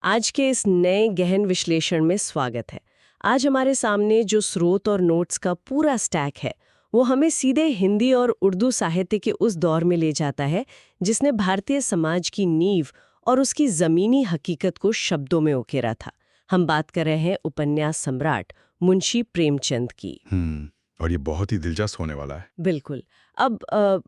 आज के इस नए गहन विश्लेषण में स्वागत है। आज हमारे सामने जो स्रोत और नोट्स का पूरा स्टैक है वो हमें सीधे हिंदी और उर्दू साहित्य के उस दौर में ले जाता है जिसने भारतीय समाज की नींव और उसकी ज़मीनी हकीकत को शब्दों में उकेरा था। हम बात कर रहे हैं उपन्यास सम्राट मुंशी प्रेमचंद की। और ये बहुत ही दिलचस्प होने वाला है। बिल्कुल। अब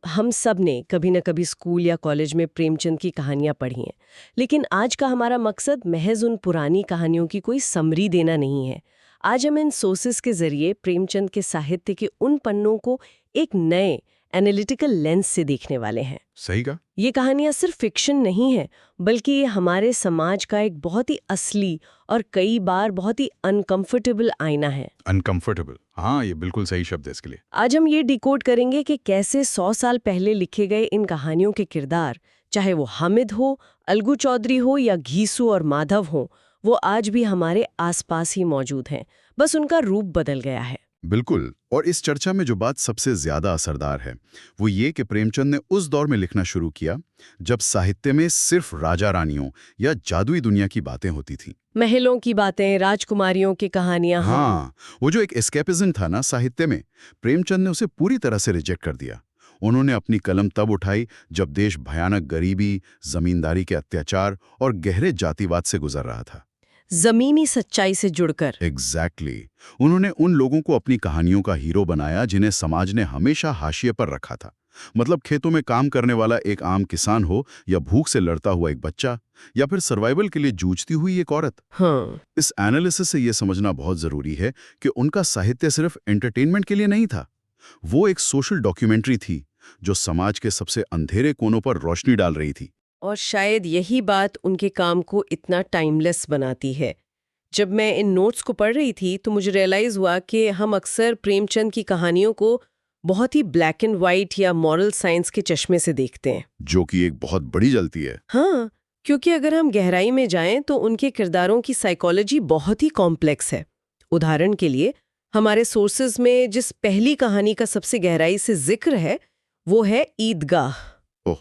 हम सब ने कभी न कभी स्कूल या कॉलेज में प्रेमचंद की कहानियां पढ़ी हैं, लेकिन आज का हमारा मकसद महज उन पुरानी कहानियों की कोई समरी देना नहीं है। आज हम इन सोर्सेस के जरिए प्रेमचंद के साहित्य के उन पन्नों को एक नए एनालिटिकल लेंस से देखने वाले हैं। सही कहा। ये कहानियां सिर्फ फिक्शन नहीं है, बल्कि ये हमारे समाज का एक बहुत ही असली और कई बार बहुत ही अनकंफर्टेबल आईना है। अनकंफर्टेबल, हाँ, ये बिल्कुल सही शब्द है इसके लिए। आज हम ये डिकोड करेंगे कि कैसे 100 साल पहले लिखे गए इन कहानियों के किरदार, चाहे वो हामिद हो, अलगू चौधरी हो या घीसू और माधव हो, वो आज भी हमारे आसपास ही मौजूद हैं, बस उनका रूप बदल गया है। बिल्कुल। और इस चर्चा में जो बात सबसे ज्यादा असरदार है वो ये कि प्रेमचंद ने उस दौर में लिखना शुरू किया जब साहित्य में सिर्फ राजा रानियों या जादुई दुनिया की बातें होती थीं। महलों की बातें, राजकुमारियों की कहानियां। हाँ, वो जो एक एस्केपिज्म था ना साहित्य में, प्रेमचंद ने उसे पूरी तरह से रिजेक्ट कर दिया। उन्होंने अपनी कलम तब उठाई जब देश भयानक गरीबी, जमींदारी के अत्याचार और गहरे जातिवाद से गुजर रहा था। जमीनी सच्चाई से जुड़कर। एग्जैक्टली। उन्होंने उन लोगों को अपनी कहानियों का हीरो बनाया जिन्हें समाज ने हमेशा हाशिए पर रखा था। मतलब खेतों में काम करने वाला एक आम किसान हो, या भूख से लड़ता हुआ एक बच्चा, या फिर सर्वाइवल के लिए जूझती हुई एक औरत। हाँ। इस एनालिसिस से यह समझना बहुत जरूरी है कि उनका साहित्य सिर्फ एंटरटेनमेंट के लिए नहीं था। वो एक सोशल डॉक्यूमेंट्री थी जो समाज के सबसे अंधेरे कोनों पर रोशनी डाल रही थी। और शायद यही बात उनके काम को इतना टाइमलेस बनाती है। जब मैं इन नोट्स को पढ़ रही थी तो मुझे रियलाइज हुआ कि हम अक्सर प्रेमचंद की कहानियों को बहुत ही ब्लैक एंड वाइट या मॉरल साइंस के चश्मे से देखते हैं, जो कि एक बहुत बड़ी गलती है। हाँ, क्योंकि अगर हम गहराई में जाएं तो उनके किरदारों की साइकोलॉजी बहुत ही कॉम्प्लेक्स है। उदाहरण के लिए हमारे सोर्सेज में जिस पहली कहानी का सबसे गहराई से जिक्र है वो है ईदगाह। ओह,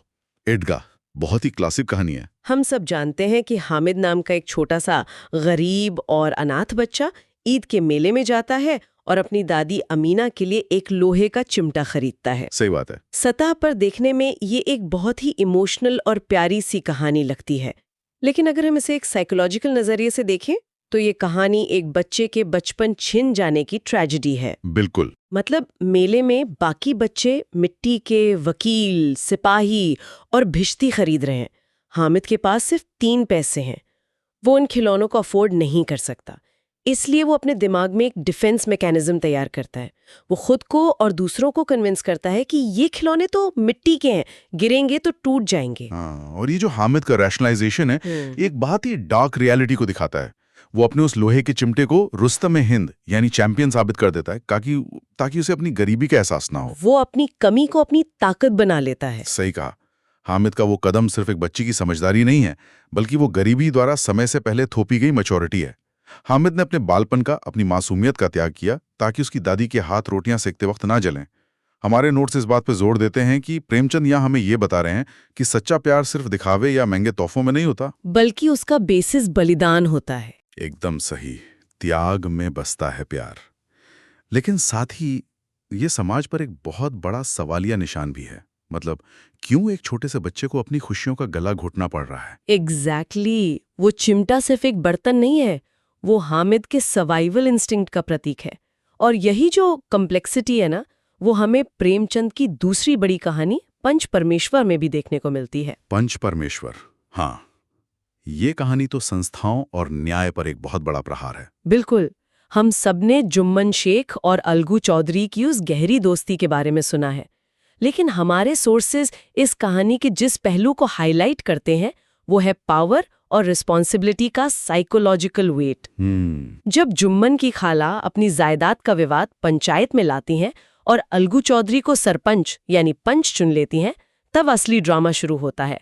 ईदगाह बहुत ही क्लासिक कहानी है। हम सब जानते हैं कि हामिद नाम का एक छोटा सा गरीब और अनाथ बच्चा ईद के मेले में जाता है और अपनी दादी अमीना के लिए एक लोहे का चिमटा खरीदता है। सही बात है। सतह पर देखने में ये एक बहुत ही इमोशनल और प्यारी सी कहानी लगती है, लेकिन अगर हम इसे एक साइकोलॉजिकल नजरिए से देखें तो ये कहानी एक बच्चे के बचपन छिन जाने की ट्रेजेडी है। बिल्कुल। मतलब मेले में बाकी बच्चे मिट्टी के वकील, सिपाही और भिश्ती खरीद रहे हैं। हामिद के पास सिर्फ 3 पैसे हैं। वो उन खिलौनों को अफोर्ड नहीं कर सकता, इसलिए वो अपने दिमाग में एक डिफेंस मैकेनिज्म तैयार करता है। वो खुद को और दूसरों को कन्विंस करता है कि ये खिलौने तो मिट्टी के हैं, गिरेंगे तो टूट जाएंगे। हाँ, और ये जो हामिद का रैशनलाइजेशन है एक बहुत ही डार्क रियलिटी को दिखाता है। वो अपने उस लोहे के चिमटे को रुस्तम हिंद यानी चैंपियन साबित कर देता है ताकि उसे अपनी गरीबी का एहसास ना हो। वो अपनी कमी को अपनी ताकत बना लेता है। सही कहा। हामिद का वो कदम सिर्फ एक बच्ची की समझदारी नहीं है, बल्कि वो गरीबी द्वारा समय से पहले थोपी गई मैच्योरिटी है। हामिद ने अपने बालपन का, अपनी मासूमियत का त्याग किया ताकि उसकी दादी के हाथ रोटियां सेकते वक्त ना जलें। हमारे नोट्स इस बात पर जोर देते हैं कि प्रेमचंद यहाँ हमें ये बता रहे हैं कि सच्चा प्यार सिर्फ दिखावे या महंगे तोहफों में नहीं होता, बल्कि उसका बेसिस बलिदान होता है। एकदम सही, त्याग में बसता है प्यार। लेकिन साथ ही ये समाज पर एक बहुत बड़ा सवालिया निशान भी है। मतलब क्यों एक छोटे से बच्चे को अपनी खुशियों का गला घोटना पड़ रहा है? एग्जैक्टली। वो चिमटा सिर्फ एक बर्तन नहीं है, वो हामिद के सर्वाइवल इंस्टिंक्ट का प्रतीक है। और यही जो कॉम्प्लेक्सिटी है ना, वो हमें प्रेमचंद की दूसरी बड़ी कहानी पंच परमेश्वर में भी देखने को मिलती है। पंच परमेश्वर, हाँ, ये कहानी तो संस्थाओं और न्याय पर एक बहुत बड़ा प्रहार है। बिल्कुल। हम सबने जुम्मन शेख और अलगू चौधरी की उस गहरी दोस्ती के बारे में सुना है, लेकिन हमारे सोर्सेज इस कहानी के जिस पहलू को हाईलाइट करते हैं वो है पावर और रिस्पॉन्सिबिलिटी का साइकोलॉजिकल वेट। जब जुम्मन की खाला अपनी जायदाद का विवाद पंचायत में लाती हैं और अलगू चौधरी को सरपंच यानी पंच चुन लेती हैं, तब असली ड्रामा शुरू होता है।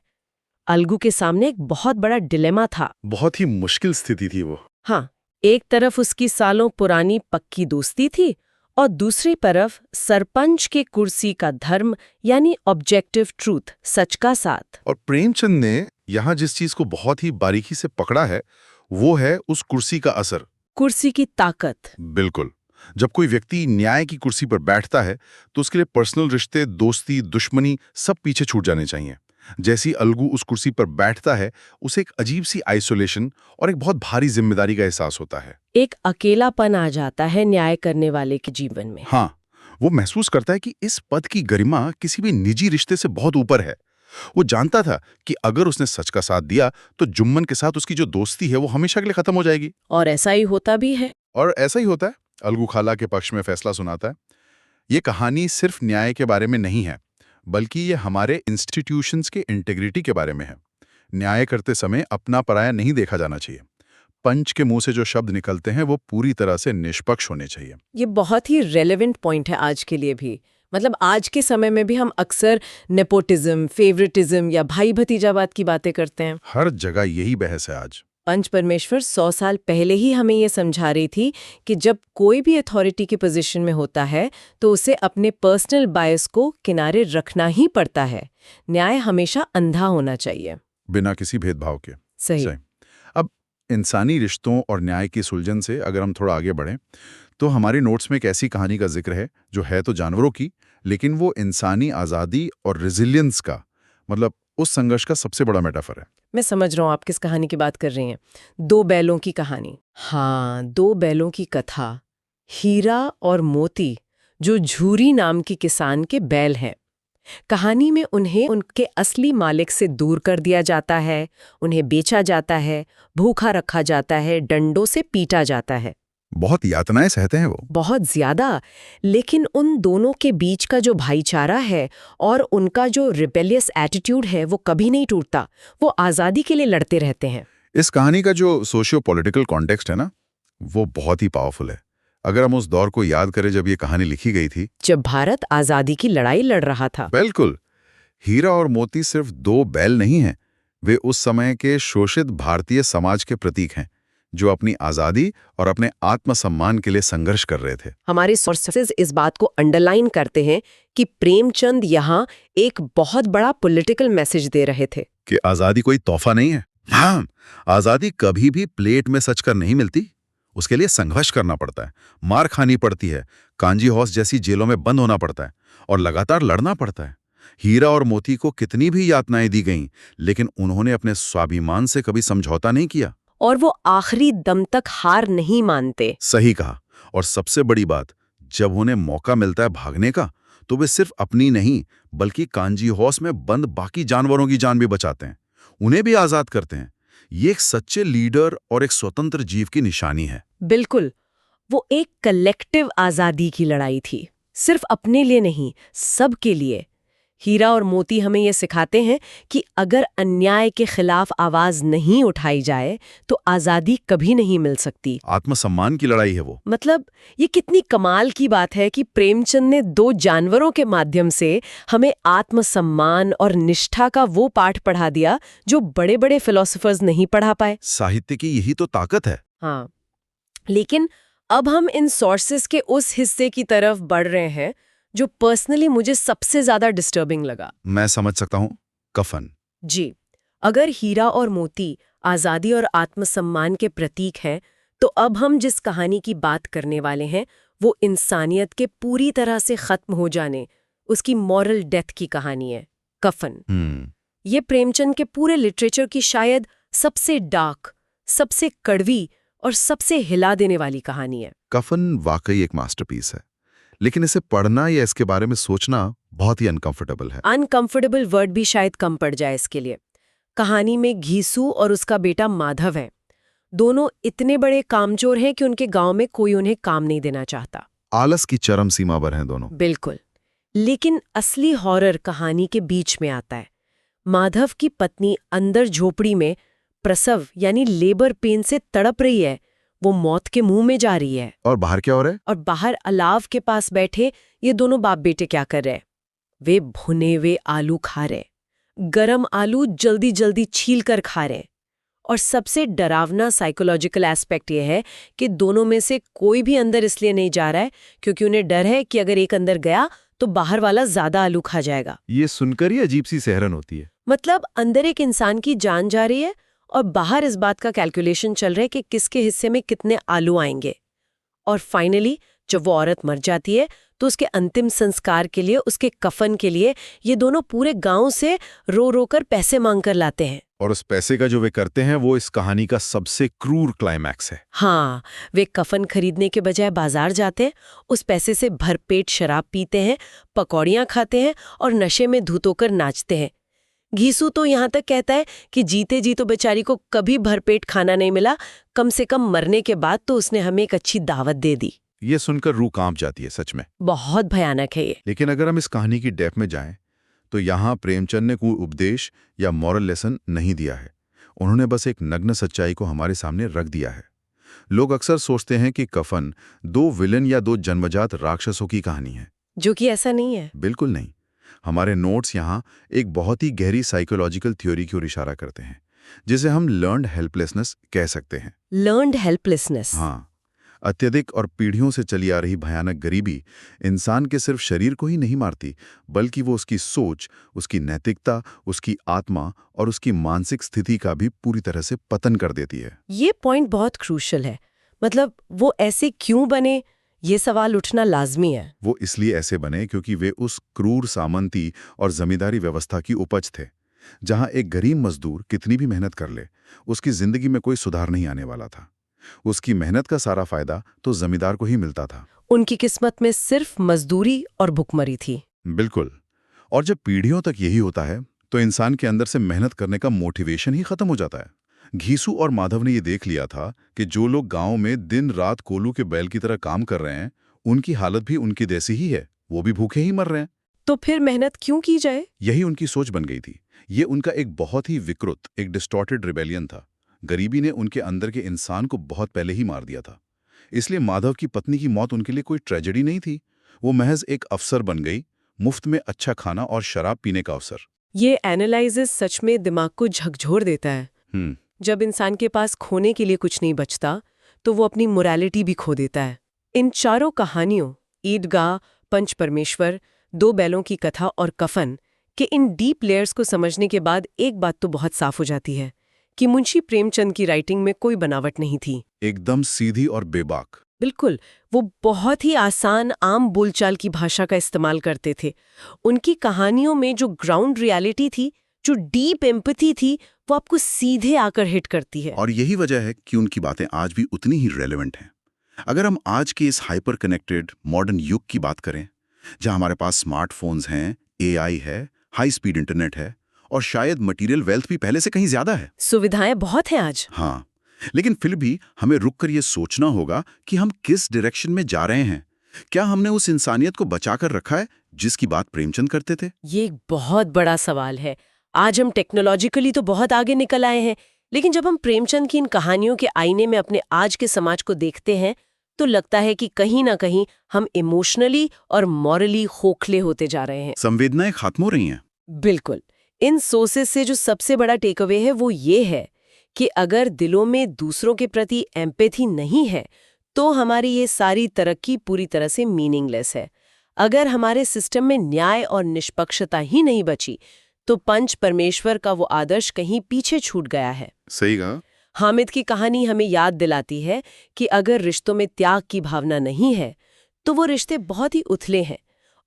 अलगू के सामने एक बहुत बड़ा डिलेमा था। बहुत ही मुश्किल स्थिति थी वो। हाँ, एक तरफ उसकी सालों पुरानी पक्की दोस्ती थी और दूसरी तरफ सरपंच के कुर्सी का धर्म यानी ऑब्जेक्टिव ट्रूथ, सच का साथ। और प्रेमचंद ने यहाँ जिस चीज को बहुत ही बारीकी से पकड़ा है वो है उस कुर्सी का असर। कुर्सी की ताकत। बिल्कुल। जब कोई व्यक्ति न्याय की कुर्सी पर बैठता है तो उसके लिए पर्सनल रिश्ते, दोस्ती, दुश्मनी सब पीछे छूट जाने चाहिए। जैसी अलगू उस कुर्सी पर बैठता है उसे एक अजीब सी आइसोलेशन और एक बहुत भारी जिम्मेदारी का एहसास होता है। एक अकेलापन आ जाता है न्याय करने वाले के जीवन में। हाँ, वो महसूस करता है कि इस पद की गरिमा किसी भी निजी रिश्ते से बहुत ऊपर है। वो जानता था कि अगर उसने सच का साथ दिया तो जुम्मन के साथ उसकी जो दोस्ती है वो हमेशा के लिए खत्म हो जाएगी। और ऐसा ही होता भी है। और ऐसा ही होता है। अलगू खाला के पक्ष में फैसला सुनाता है। ये कहानी सिर्फ न्याय के बारे में नहीं है, बल्कि ये हमारे इंस्टीट्यूशंस के इंटेग्रिटी के बारे में है। न्याय करते समय अपना पराया नहीं देखा जाना चाहिए। पंच के मुंह से जो शब्द निकलते हैं वो पूरी तरह से निष्पक्ष होने चाहिए। ये बहुत ही रेलेवेंट पॉइंट है आज के लिए भी। मतलब आज के समय में भी हम अक्सर नेपोटिज्म, फेवरेटिज्म या भाई भतीजावाद की बातें करते हैं। हर जगह यही बहस है आज। पंच परमेश्वर 100 साल पहले ही हमें ये समझा रही थी कि जब कोई भी अथॉरिटी की पोजीशन में होता है तो उसे अपने पर्सनल बायस को किनारे रखना ही पड़ता है। न्याय हमेशा अंधा होना चाहिए, बिना किसी भेदभाव के। सही। अब इंसानी रिश्तों और न्याय की सुलझन से अगर हम थोड़ा आगे बढ़ें तो हमारी नोट्स में एक ऐसी कहानी का जिक्र है जो है तो जानवरों की, लेकिन वो इंसानी आज़ादी और रेजिलियंस का, मतलब उस संघर्ष का सबसे बड़ा मेटाफर है। मैं समझ रहा हूँ आप किस कहानी की बात कर रही हैं। 2 बैलों की कहानी। हाँ, 2 बैलों की कथा। हीरा और मोती, जो झूरी नाम की किसान के बैल हैं। कहानी में उन्हें उनके असली मालिक से दूर कर दिया जाता है, उन्हें बेचा जाता है, भूखा रखा जाता है, डंडों से पीटा जाता है। बहुत यातनाएं सहते हैं वो। बहुत ज्यादा। लेकिन उन दोनों के बीच का जो भाईचारा है और उनका जो रिबेलियस एटीट्यूड है वो कभी नहीं टूटता। वो आज़ादी के लिए लड़ते रहते हैं। इस कहानी का जो सोशियो पॉलिटिकल कॉन्टेक्स्ट है ना, वो बहुत ही पावरफुल है। अगर हम उस दौर को याद करें जब ये कहानी लिखी गई थी, जब भारत आज़ादी की लड़ाई लड़ रहा था। बिल्कुल। हीरा और मोती सिर्फ 2 बैल नहीं हैं, वे उस समय के शोषित भारतीय समाज के प्रतीक हैं जो अपनी आज़ादी और अपने आत्मसम्मान के लिए संघर्ष कर रहे थे। हमारे सोर्सेज इस बात को अंडरलाइन करते हैं कि प्रेमचंद यहाँ एक बहुत बड़ा पॉलिटिकल मैसेज दे रहे थे कि आज़ादी कोई तोहफा नहीं है। हाँ, आज़ादी कभी भी प्लेट में सच कर नहीं मिलती। उसके लिए संघर्ष करना पड़ता है, मार खानी पड़ती है, कांजी हौस जैसी जेलों में बंद होना पड़ता है और लगातार लड़ना पड़ता है। हीरा और मोती को कितनी भी यातनाएं दी गईं, लेकिन उन्होंने अपने स्वाभिमान से कभी समझौता नहीं किया और वो आखिरी दम तक हार नहीं मानते। सही कहा। और सबसे बड़ी बात, जब उन्हें मौका मिलता है भागने का तो वे सिर्फ अपनी नहीं बल्कि कांजी हौस में बंद बाकी जानवरों की जान भी बचाते हैं, उन्हें भी आजाद करते हैं। ये एक सच्चे लीडर और एक स्वतंत्र जीव की निशानी है। बिल्कुल। वो एक कलेक्टिव आज़ादी की लड़ाई थी, सिर्फ अपने लिए नहीं, सबके लिए। हीरा और मोती हमें ये सिखाते हैं कि अगर अन्याय के खिलाफ आवाज नहीं उठाई जाए तो आज़ादी कभी नहीं मिल सकती। आत्मसम्मान की लड़ाई है वो। मतलब ये कितनी कमाल की बात है कि प्रेमचंद ने 2 जानवरों के माध्यम से हमें आत्मसम्मान और निष्ठा का वो पाठ पढ़ा दिया जो बड़े बड़े फिलोसोफर्स नहीं पढ़ा पाए। साहित्य की यही तो ताकत है। हाँ, लेकिन अब हम इन सोर्सेस के उस हिस्से की तरफ बढ़ रहे हैं जो पर्सनली मुझे सबसे ज्यादा डिस्टर्बिंग लगा। मैं समझ सकता हूँ। कफन। जी, अगर हीरा और मोती आज़ादी और आत्मसम्मान के प्रतीक हैं, तो अब हम जिस कहानी की बात करने वाले हैं वो इंसानियत के पूरी तरह से खत्म हो जाने, उसकी मॉरल डेथ की कहानी है, कफन। ये प्रेमचंद के पूरे लिटरेचर की शायद सबसे डार्क, सबसे कड़वी और सबसे हिला देने वाली कहानी है। कफन वाकई एक मास्टरपीस है, लेकिन इसे पढ़ना या इसके बारे में सोचना बहुत ही अनकंफर्टेबल है। अनकंफर्टेबल वर्ड भी शायद कम पड़ जाए इसके लिए। कहानी में घीसू और उसका बेटा माधव है। दोनों इतने बड़े कामचोर हैं कि उनके गांव में कोई उन्हें काम नहीं देना चाहता। आलस की चरम सीमा पर हैं दोनों। बिल्कुल। लेकिन असली हॉरर कहानी के बीच में आता है। माधव की पत्नी अंदर झोपड़ी में प्रसव यानी लेबर पेन से तड़प रही है, वो मौत के मुंह में जा रही है। और बाहर क्या हो रहा है? और बाहर अलाव के पास बैठे ये दोनों बाप बेटे क्या कर रहे हैं? वे भुने हुए आलू खा रहे, गरम आलू जल्दी जल्दी छील कर खा रहे। और सबसे डरावना साइकोलॉजिकल एस्पेक्ट ये है कि दोनों में से कोई भी अंदर इसलिए नहीं जा रहा है क्योंकि उन्हें डर है कि अगर एक अंदर गया तो बाहर वाला ज्यादा आलू खा जाएगा। ये सुनकर ही अजीब सी सहरन होती है। मतलब अंदर एक इंसान की जान जा रही है और बाहर इस बात का कैलकुलेशन चल रहा है कि किसके हिस्से में कितने आलू आएंगे। और फाइनली जब वो औरत मर जाती है तो उसके अंतिम संस्कार के लिए, उसके कफन के लिए ये दोनों पूरे गांव से रो रो कर पैसे मांग कर लाते हैं। और उस पैसे का जो वे करते हैं वो इस कहानी का सबसे क्रूर क्लाइमैक्स है। हाँ, वे कफन खरीदने के बजाय बाजार जाते हैं, उस पैसे से भरपेट शराब पीते हैं, पकौड़ियाँ खाते हैं और नशे में धुत होकर नाचते हैं। घीसू तो यहाँ तक कहता है कि जीते जी तो बेचारी को कभी भरपेट खाना नहीं मिला, कम से कम मरने के बाद तो उसने हमें एक अच्छी दावत दे दी। ये सुनकर रूह कांप जाती है सच में। बहुत भयानक है ये। लेकिन अगर हम इस कहानी की डेप्थ में जाएं तो यहाँ प्रेमचंद ने कोई उपदेश या मॉरल लेसन नहीं दिया है। उन्होंने बस एक नग्न सच्चाई को हमारे सामने रख दिया है। लोग अक्सर सोचते हैं कि कफन दो विलन या दो जन्मजात राक्षसों की कहानी है, जो कि ऐसा नहीं है। बिल्कुल नहीं। हमारे नोट्स यहाँ एक बहुत ही गहरी साइकोलॉजिकल थ्योरी की ओर इशारा करते हैं, जिसे हम लर्न्ड हेल्पलेसनेस कह सकते हैं। Learned helplessness. हाँ, अत्यधिक और पीढ़ियों से चली आ रही भयानक गरीबी इंसान के सिर्फ शरीर को ही नहीं मारती, बल्कि वो उसकी सोच, उसकी नैतिकता, उसकी आत्मा और उसकी मानसिक स्थिति का भी पूरी तरह से पतन कर देती है। ये पॉइंट बहुत क्रूशल है। मतलब वो ऐसे क्यों बने, ये सवाल उठना लाजमी है। वो इसलिए ऐसे बने क्योंकि वे उस क्रूर सामंती और जमींदारी व्यवस्था की उपज थे, जहां एक गरीब मजदूर कितनी भी मेहनत कर ले, उसकी जिंदगी में कोई सुधार नहीं आने वाला था। उसकी मेहनत का सारा फायदा तो जमींदार को ही मिलता था। उनकी किस्मत में सिर्फ मजदूरी और भुखमरी थी। बिल्कुल। और जब पीढ़ियों तक यही होता है तो इंसान के अंदर से मेहनत करने का मोटिवेशन ही खत्म हो जाता है। घीसू और माधव ने ये देख लिया था कि जो लोग गांव में दिन रात कोल्हू के बैल की तरह काम कर रहे हैं, उनकी हालत भी उनकी जैसी ही है, वो भी भूखे ही मर रहे हैं। तो फिर मेहनत क्यों की जाए? यही उनकी सोच बन गई थी। ये उनका एक बहुत ही विकृत, एक डिस्टॉर्टेड रिबेलियन था। गरीबी ने उनके अंदर के इंसान को बहुत पहले ही मार दिया था। इसलिए माधव की पत्नी की मौत उनके लिए कोई ट्रेजेडी नहीं थी, वो महज एक अवसर बन गई, मुफ्त में अच्छा खाना और शराब पीने का अवसर। ये एनालिसिस सच में दिमाग को झकझोर देता है। जब इंसान के पास खोने के लिए कुछ नहीं बचता तो वो अपनी मोरालिटी भी खो देता है। इन चारों कहानियों, ईदगाह, पंच परमेश्वर, दो बैलों की कथा और कफन के इन डीप लेयर्स को समझने के बाद एक बात तो बहुत साफ हो जाती है कि मुंशी प्रेमचंद की राइटिंग में कोई बनावट नहीं थी। एकदम सीधी और बेबाक। बिल्कुल, वो बहुत ही आसान आम बोलचाल की भाषा का इस्तेमाल करते थे। उनकी कहानियों में जो ग्राउंड रियलिटी थी, जो डीप एम्पैथी थी, वो आपको सीधे आकर हिट करती है। और यही वजह है कि उनकी बातें आज भी उतनी ही रेलेवेंट हैं। अगर हम आज के इस हाइपर कनेक्टेड मॉडर्न युग की बात करें, जहां हमारे पास स्मार्टफोन्स हैं, एआई है, हाई स्पीड इंटरनेट है और शायद मटेरियल वेल्थ भी पहले से कहीं ज्यादा है, सुविधाएं बहुत हैं आज। हाँ, लेकिन फिर भी हमें रुककर ये सोचना होगा कि हम किस डायरेक्शन में जा रहे हैं। क्या हमने उस इंसानियत को बचाकर रखा है जिसकी बात प्रेमचंद करते थे? ये एक बहुत बड़ा सवाल है। आज हम टेक्नोलॉजिकली तो बहुत आगे निकल आए हैं, लेकिन जब हम प्रेमचंद की इन कहानियों के आईने में अपने आज के समाज को देखते हैं तो लगता है कि कहीं ना कहीं हम इमोशनली और मॉरली खोखले होते जा रहे हैं। संवेदनाएं खत्म हो रही हैं। बिल्कुल। इन सोर्सेस से जो सबसे बड़ा टेक अवे है वो ये है कि अगर दिलों में दूसरों के प्रति एम्पैथी नहीं है तो हमारी ये सारी तरक्की पूरी तरह से मीनिंगलेस है। अगर हमारे सिस्टम में न्याय और निष्पक्षता ही नहीं बची तो पंच परमेश्वर का वो आदर्श कहीं पीछे छूट गया है। सही कहा। हामिद की कहानी हमें याद दिलाती है कि अगर रिश्तों में त्याग की भावना नहीं है तो वो रिश्ते बहुत ही उथले हैं।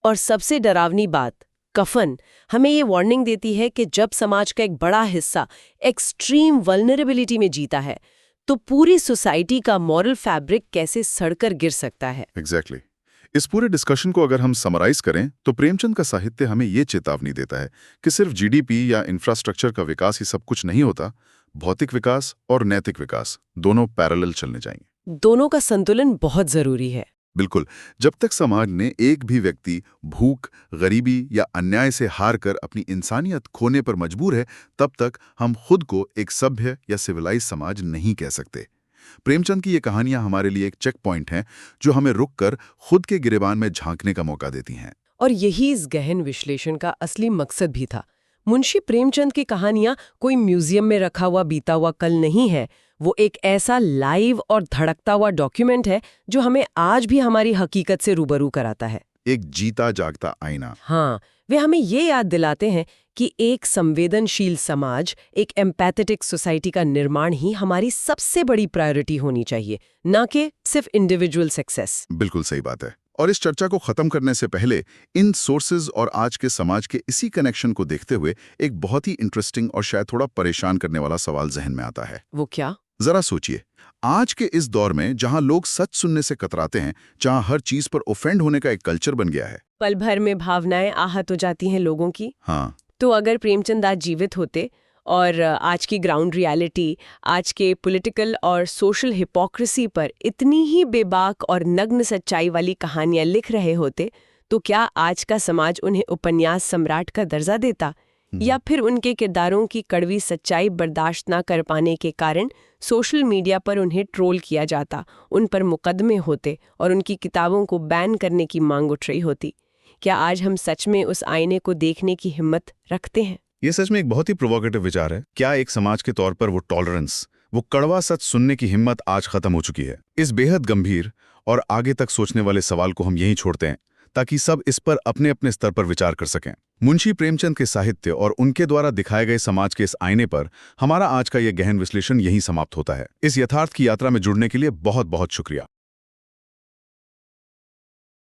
और सबसे डरावनी बात, कफन हमें ये वार्निंग देती है कि जब समाज का एक बड़ा हिस्सा एक्सट्रीम वल्नरेबिलिटी में जीता है तो पूरी सोसाइटी का मॉरल फैब्रिक कैसे सड़कर गिर सकता है। एग्जैक्टली। इस पूरे डिस्कशन को अगर हम समराइज करें तो प्रेमचंद का साहित्य हमें ये चेतावनी देता है कि सिर्फ जीडीपी या इंफ्रास्ट्रक्चर का विकास ही सब कुछ नहीं होता। भौतिक विकास और नैतिक विकास दोनों पैरेलल चलने चाहिए। दोनों का संतुलन बहुत जरूरी है। बिल्कुल। जब तक समाज ने एक भी व्यक्ति भूख, गरीबी या अन्याय से हार कर अपनी इंसानियत खोने पर मजबूर है, तब तक हम खुद को एक सभ्य या सिविलाइज समाज नहीं कह सकते। प्रेमचंद की ये कहानियां हमारे लिए एक चेक पॉइंट हैं जो हमें रुककर खुद के गिरेबान में झांकने का मौका देती हैं। और यही इस गहन विश्लेषण का असली मकसद भी था। मुंशी प्रेमचंद की कहानियां कोई म्यूजियम में रखा हुआ बीता हुआ कल नहीं है। वो एक ऐसा लाइव और धड़कता हुआ डॉक्यूमेंट है जो हमें आज भी हमारी हकीकत से रूबरू कराता है। एक जीता जागता आईना। हाँ, वे हमें ये याद दिलाते हैं कि एक संवेदनशील समाज, एक एम्पैथेटिक सोसाइटी का निर्माण ही हमारी सबसे बड़ी प्रायोरिटी होनी चाहिए, ना कि सिर्फ इंडिविजुअल सक्सेस। बिल्कुल सही बात है। और इस चर्चा को खत्म करने से पहले इन सोर्सेज और आज के समाज के इसी कनेक्शन को देखते हुए एक बहुत ही इंटरेस्टिंग और शायद थोड़ा परेशान करने वाला सवाल जहन में आता है। वो क्या? जरा सोचिए, आज के इस दौर में जहां लोग सच सुनने से कतराते हैं, जहां हर चीज पर ऑफेंड होने का एक कल्चर बन गया है। पल भर में भावनाएं आहत हो जाती हैं लोगों की। हाँ, तो अगर प्रेमचंद आज जीवित होते और आज की ग्राउंड रियलिटी, आज के पॉलिटिकल और सोशल हिपोक्रेसी पर इतनी ही बेबाक और नग्न सच्चाई वाली कहानियां लिख रहे होते, तो क्या आज का समाज उन्हें उपन्यास सम्राट का दर्जा देता, या फिर उनके किरदारों की कड़वी सच्चाई बर्दाश्त ना कर पाने के कारण सोशल मीडिया पर उन्हें ट्रोल किया जाता, उन पर मुकदमे होते और उनकी किताबों को बैन करने की मांग उठ रही होती? क्या आज हम सच में उस आईने को देखने की हिम्मत रखते हैं? ये सच में एक बहुत ही प्रोवोकेटिव विचार है। क्या एक समाज के तौर पर वो टॉलरेंस, वो कड़वा सच सुनने की हिम्मत आज खत्म हो चुकी है? इस बेहद गंभीर और आगे तक सोचने वाले सवाल को हम यहीं छोड़ते हैं, ताकि सब इस पर अपने अपने स्तर पर विचार कर सकें। मुंशी प्रेमचंद के साहित्य और उनके द्वारा दिखाए गए समाज के इस आईने पर हमारा आज का यह गहन विश्लेषण यहीं समाप्त होता है। इस यथार्थ की यात्रा में जुड़ने के लिए बहुत बहुत शुक्रिया।